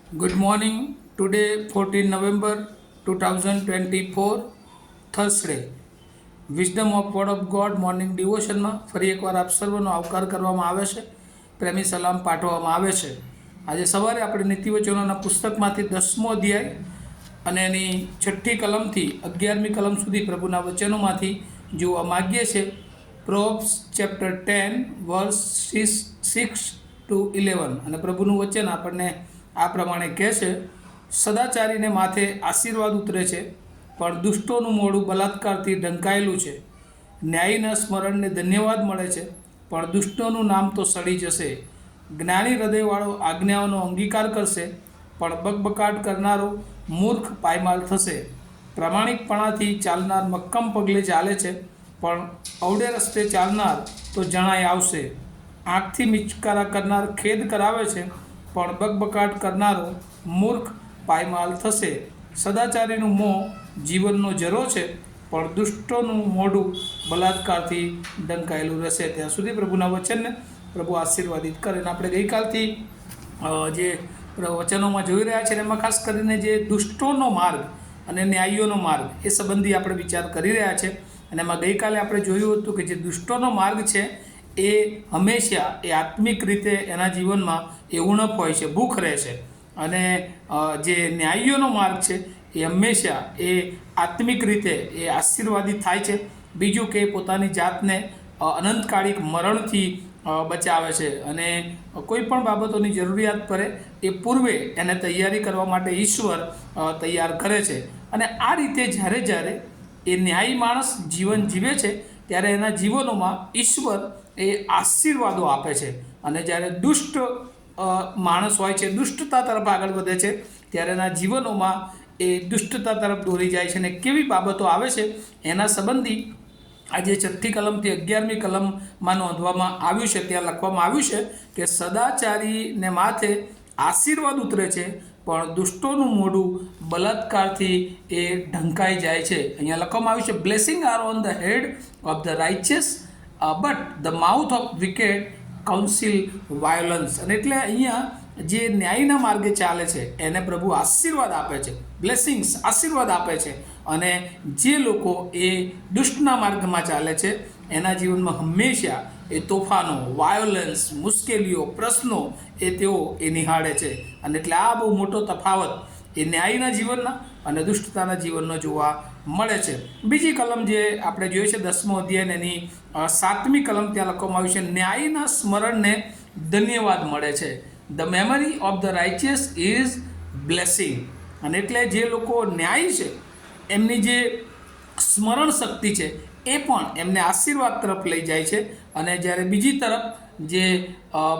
Good morning. Today, 14 November 2024, Thursday. Wisdom of word of God morning ડિવોશનમાં ફરી એકવાર આપ સર્વનો આવકાર કરવામાં આવે છે. પ્રેમી સલામ પાઠવવામાં આવે છે. આજે સવારે આપણે નીતિવચનોના પુસ્તકમાંથી 10મો અધ્યાય અને એની 6ઠ્ઠી કલમથી 11મી કલમ સુધી પ્રભુના વચનોમાંથી જોવા માગીએ છીએ. પ્રોબ્સ ચેપ્ટર 10 વર્સ 6 to 11 અને પ્રભુનું વચન આપણને આ પ્રમાણે કહે છે, સદાચારીને માથે આશીર્વાદ ઉતરે છે, પણ દુષ્ટોનું મોઢું બલાત્કારથી ઢંકાયેલું છે. ન્યાયીના સ્મરણને ધન્યવાદ મળે છે, પણ દુષ્ટોનું નામ તો સડી જશે. જ્ઞાની હૃદયવાળો આજ્ઞાઓનો અંગીકાર કરશે, પણ બકબકાટ કરનારો મૂર્ખ પાયમાલ થશે. પ્રામાણિકપણાથી ચાલનાર મક્કમ પગલે ચાલે છે, પણ અવડે રસ્તે ચાલનાર તો જણાય આવશે. આંખથી મિચકારા કરનાર ખેદ કરાવે છે, પણ બકબકાટ કરનારો મૂર્ખ પાયમાલ થશે. સદાચારીનું મોં જીવનનો જરો છે, પણ દુષ્ટોનું મોઢું બલાત્કારથી ઢંકાયેલું રહેશે. ત્યાં સુધી પ્રભુના વચનને પ્રભુ આશીર્વાદિત કરે. અને આપણે ગઈકાલથી જે વચનોમાં જોઈ રહ્યા છે એમાં ખાસ કરીને જે દુષ્ટોનો માર્ગ અને ન્યાયીઓનો માર્ગ એ સંબંધી આપણે વિચાર કરી રહ્યા છે. અને એમાં ગઈકાલે આપણે જોયું હતું કે જે દુષ્ટોનો માર્ગ છે એ હંમેશા એ આત્મિક રીતે એના જીવનમાં એ ઉણપ હોય છે, ભૂખ રહે છે. અને જે ન્યાયીઓનો માર્ગ છે એ હંમેશા એ આત્મિક રીતે એ આશીર્વાદિત થાય છે. બીજું કે પોતાની જાતને અનંતકાળિક મરણથી બચાવે છે અને કોઈ પણ બાબતોની જરૂરિયાત પડે એ પૂર્વે એને તૈયારી કરવા માટે ઈશ્વર તૈયાર કરે છે. અને આ રીતે જ્યારે એ ન્યાયી માણસ જીવન જીવે છે ત્યારે એના જીવનોમાં ઈશ્વર એ આશીર્વાદો આપે છે. અને જ્યારે દુષ્ટ માણસ હોય છે, દુષ્ટતા તરફ આગળ વધે છે, ત્યારે એના જીવનોમાં એ દુષ્ટતા તરફ દોરી જાય છે. અને કેવી બાબતો આવે છે એના સંબંધી આજે 6ઠ્ઠી કલમથી 11મી કલમમાં નોંધવામાં આવ્યું છે. ત્યાં લખવામાં આવ્યું છે કે સદાચારીને માથે આશીર્વાદ ઉતરે છે, પણ દુષ્ટોનું મોઢું બલાત્કારથી એ ઢંકાઈ જાય છે. અહીંયા લખવામાં આવ્યું છે, blessing are on the head of the righteous but the mouth of wicked council violence. અને એટલે અહીંયા જે ન્યાયના માર્ગે ચાલે છે એને પ્રભુ આશીર્વાદ આપે છે, બ્લેસિંગ્સ આશીર્વાદ આપે છે. અને જે લોકો એ દુષ્ટના માર્ગમાં ચાલે છે એના જીવનમાં હંમેશા એ તોફાનો, વાયોલન્સ, મુશ્કેલીઓ, પ્રશ્નો એ તેઓ એ નિહાળે છે. અને એટલે આ બહુ મોટો તફાવત એ ન્યાયના જીવનના અને દુષ્ટતાના જીવનનો જોવા મળે છે. બીજી કલમ જે આપણે જોઈએ છે 10મો અધ્યાય એની 7મી કલમ, ત્યાં લખવામાં આવ્યું છે, ન્યાયના સ્મરણને ધન્યવાદ મળે છે. The memory of the righteous is blessing. અને એટલે જે લોકો ન્યાયી છે એમની જે સ્મરણ શક્તિ છે એ પણ એમને આશીર્વાદ તરફ લઈ જાય છે. અને જ્યારે બીજી તરફ જે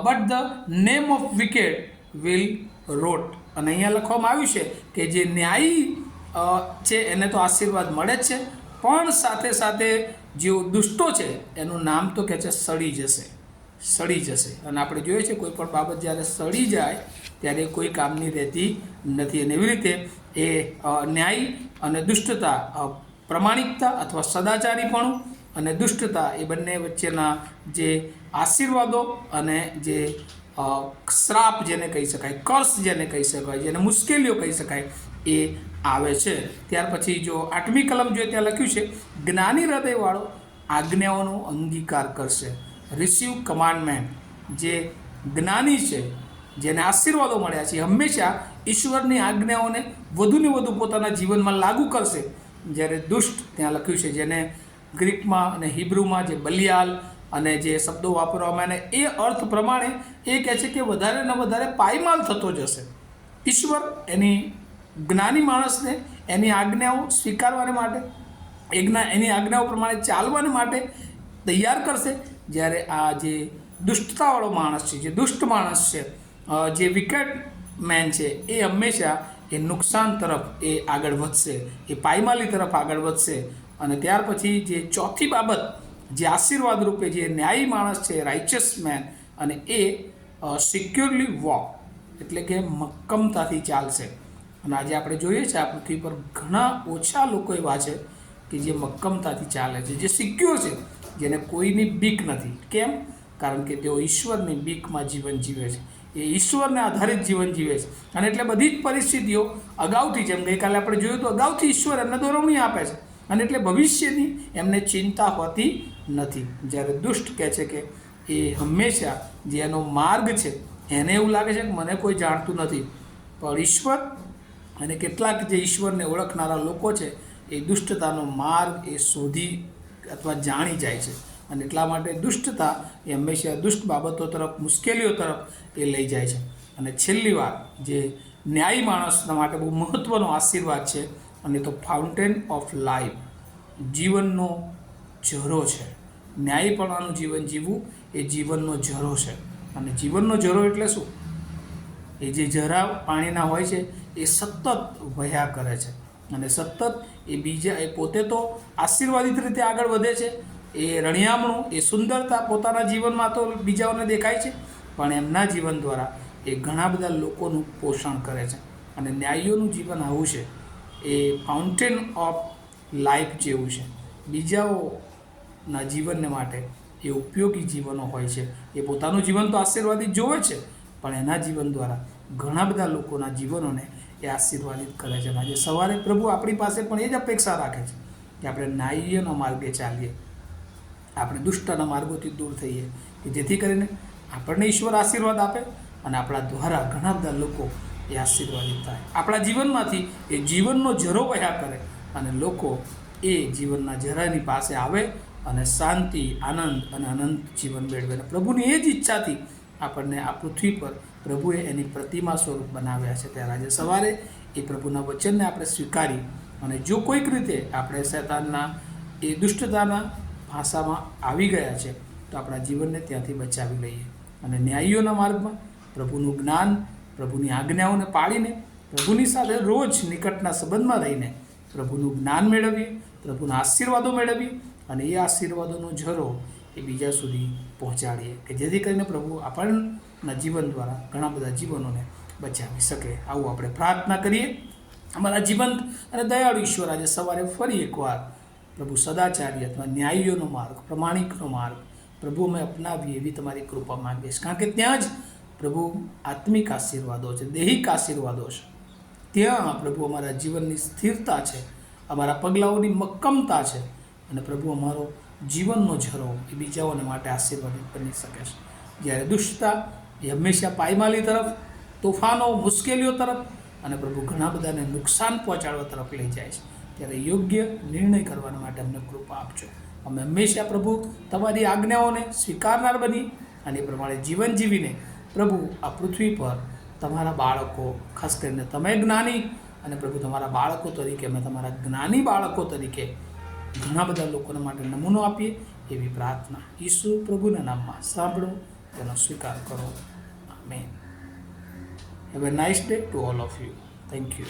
but the name of wicked will rot. અને અહીંયા લખવામાં આવ્યું છે કે જે ન્યાયી છે એને તો આશીર્વાદ મળે જ છે, પણ સાથે સાથે જે દુષ્ટો છે એનું નામ તો કહે છે સડી જશે, સડી જશે. અને આપણે જોઈએ છે કોઈ પણ બાબત જ્યારે સડી જાય ત્યારે કોઈ કામની રહેતી નથી. અને એવી રીતે એ ન્યાય અને દુષ્ટતા, પ્રમાણિકતા અથવા સદાચારીપણું અને દુષ્ટતા એ બંને વચ્ચેના જે આશીર્વાદો અને જે શ્રાપ જેને કહી શકાય, કર્સ જેને કહી શકાય, જેને મુશ્કેલીઓ કહી શકાય એ આવે છે. ત્યાર પછી જો 8મી કલમ જોઈએ ત્યાં લખ્યું છે, જ્ઞાની હૃદયવાળો આજ્ઞાઓનો અંગીકાર કરશે. Receive commandment. જે જ્ઞાની છે, જેને આશીર્વાદો મળ્યા છે, હંમેશા ઈશ્વરની આજ્ઞાઓને વધુને વધુ પોતાના જીવનમાં લાગુ કરશે. જ્યારે દુષ્ટ ત્યાં લખ્યું છે, જેને ગ્રીકમાં અને હિબ્રુમાં જે બલિયાલ અને જે શબ્દો વાપરવામાં આવે એ અર્થ પ્રમાણે એ કહે છે કે વધારે ને વધારે પાયમાલ થતો જશે. ઈશ્વર એની જ્ઞાની માણસને એની આજ્ઞાઓ સ્વીકારવાને માટે, એની આજ્ઞાઓ પ્રમાણે ચાલવાને માટે તૈયાર કરશે. જ્યારે આ જે દુષ્ટતાવાળો માણસ છે, જે દુષ્ટ માણસ છે, જે વિકેટ મેન છે, એ હંમેશા એ નુકસાન તરફ એ આગળ વધશે, એ પાયમાલી તરફ આગળ વધશે. અને ત્યાર પછી જે ચોથી બાબત જે આશીર્વાદ રૂપે જે ન્યાયી માણસ છે, રાઇચિયસ મેન, અને એ સિક્યોરલી વોક, એટલે કે મક્કમતાથી ચાલશે. અને આજે આપણે જોઈએ છે આ પૃથ્વી પર ઘણા ઓછા લોકો એવા છે કે જે મક્કમતાથી ચાલે છે, જે સિક્યોર છે, જેને કોઈની બીક નથી. કેમ? કારણ કે તેઓ ઈશ્વરની બીકમાં જીવન જીવે છે. એ ઈશ્વરને આધારિત જીવન જીવે છે. અને એટલે બધી જ પરિસ્થિતિઓ અગાઉથી, જેમ ગઈકાલે આપણે જોયું તો અગાઉથી ઈશ્વર એમને દોરવણી આપે છે, અને એટલે ભવિષ્યની એમને ચિંતા હોતી નથી. જ્યારે દુષ્ટ કહે છે કે એ હંમેશા જે એનો માર્ગ છે એને એવું લાગે છે કે મને કોઈ જાણતું નથી, પણ ઈશ્વર અને કેટલાક જે ઈશ્વરને ઓળખનારા લોકો છે એ દુષ્ટતાનો માર્ગ એ શોધી અથવા જાણી જાય છે. અને એટલા માટે દુષ્ટતા એ હંમેશા દુષ્ટ બાબતો તરફ, મુશ્કેલીઓ તરફ એ લઈ જાય છે. અને છેલ્લી વાત જે ન્યાયી માણસના માટે બહુ મહત્ત્વનો આશીર્વાદ છે, અને તો ફાઉન્ટેન ઓફ લાઈફ, જીવનનો ઝરો છે. ન્યાયીપણાનું જીવન જીવવું એ જીવનનો ઝરો છે. અને જીવનનો ઝરો એટલે શું? એ જે ઝરા પાણીના હોય છે એ સતત વહ્યા કરે છે, અને સતત એ બીજા, એ પોતે તો આશીર્વાદિત રીતે આગળ વધે છે. એ રણિયામણું, એ સુંદરતા પોતાના જીવનમાં તો બીજાઓને દેખાય છે, પણ એમના જીવન દ્વારા એ ઘણા બધા લોકોનું પોષણ કરે છે. અને ન્યાયીઓનું જીવન આવું છે, એ ફાઉન્ટેન ઓફ લાઈફ જેવું છે. બીજાઓના જીવનને માટે એ ઉપયોગી જીવનો હોય છે. એ પોતાનું જીવન તો આશીર્વાદિત જોવે છે, પણ એના જીવન દ્વારા ઘણા બધા લોકોના જીવનોને એ આશીર્વાદિત કરે છે. અને આજે સવારે પ્રભુ આપણી પાસે પણ એ જ અપેક્ષા રાખે છે કે આપણે ન્યાયીઓના માર્ગે ચાલીએ, આપણે દુષ્ટના માર્ગોથી દૂર થઈએ, કે જેથી કરીને આપણને ઈશ્વર આશીર્વાદ આપે અને આપણા દ્વારા ઘણા બધા લોકો એ આશીર્વાદિત થાય. આપણા જીવનમાંથી એ જીવનનો ઝરો વહ્યા કરે, અને લોકો એ જીવનના ઝરાની પાસે આવે અને શાંતિ, આનંદ અને અનંત જીવન મેળવે. અને પ્રભુની એ જ ઈચ્છાથી આપણને આ પૃથ્વી પર પ્રભુએ એની પ્રતિમા સ્વરૂપ બનાવ્યા છે. ત્યારે આજે સવારે એ પ્રભુના વચનને આપણે સ્વીકારી, અને જો કોઈક રીતે આપણે શૈતાનના એ દુષ્ટતાના ભાષામાં આવી ગયા છે તો આપણા જીવનને ત્યાંથી બચાવી લઈએ, અને ન્યાયીઓના માર્ગમાં પ્રભુનું જ્ઞાન, પ્રભુની આજ્ઞાઓને પાળીને, પ્રભુની સાથે રોજ નિકટના સંબંધમાં રહીને પ્રભુનું જ્ઞાન મેળવીએ, પ્રભુના આશીર્વાદો મેળવીએ, અને એ આશીર્વાદોનો ઝરો એ બીજા સુધી પહોંચાડીએ, કે જેથી કરીને પ્રભુ આપણના જીવન દ્વારા ઘણા બધા જીવનોને બચાવી શકે. આવું આપણે પ્રાર્થના કરીએ. અમારા જીવંત અને દયાળુ ઈશ્વર, આજે સવારે ફરી એકવાર પ્રભુ સદાચારી અથવા ન્યાયીઓનો માર્ગ, પ્રમાણિકનો માર્ગ પ્રભુ અમે અપનાવીએ એવી તમારી કૃપા માંગીએ છીએ. કારણ કે ત્યાં જ પ્રભુ આત્મિક આશીર્વાદો છે, દૈહિક આશીર્વાદો છે. ત્યાં પ્રભુ અમારા જીવનની સ્થિરતા છે, અમારા પગલાઓની મક્કમતા છે, અને પ્રભુ અમારો જીવનનો ઝરો એ બીજાઓને માટે આશીર્વાદિત બની શકે છે. જ્યારે દુષ્ટતા એ હંમેશા પાયમાલી તરફ, તોફાનો, મુશ્કેલીઓ તરફ, અને પ્રભુ ઘણા બધાને નુકસાન પહોંચાડવા તરફ લઈ જાય છે, ત્યારે યોગ્ય નિર્ણય કરવાના માટે અમને કૃપા આપજો. અમે હંમેશા પ્રભુ તમારી આજ્ઞાઓને સ્વીકારનાર બની, અને એ પ્રમાણે જીવન જીવીને પ્રભુ આ પૃથ્વી પર તમારા બાળકો, ખાસ કરીને તમે જ્ઞાની, અને પ્રભુ તમારા બાળકો તરીકે, અમે તમારા જ્ઞાની બાળકો તરીકે ઘણા બધા લોકોના માટે નમૂનો આપીએ એવી પ્રાર્થના ઈસુ પ્રભુના નામમાં સાંભળો, તેનો સ્વીકાર કરો. Amen. Have a nice day to all of you. Thank you.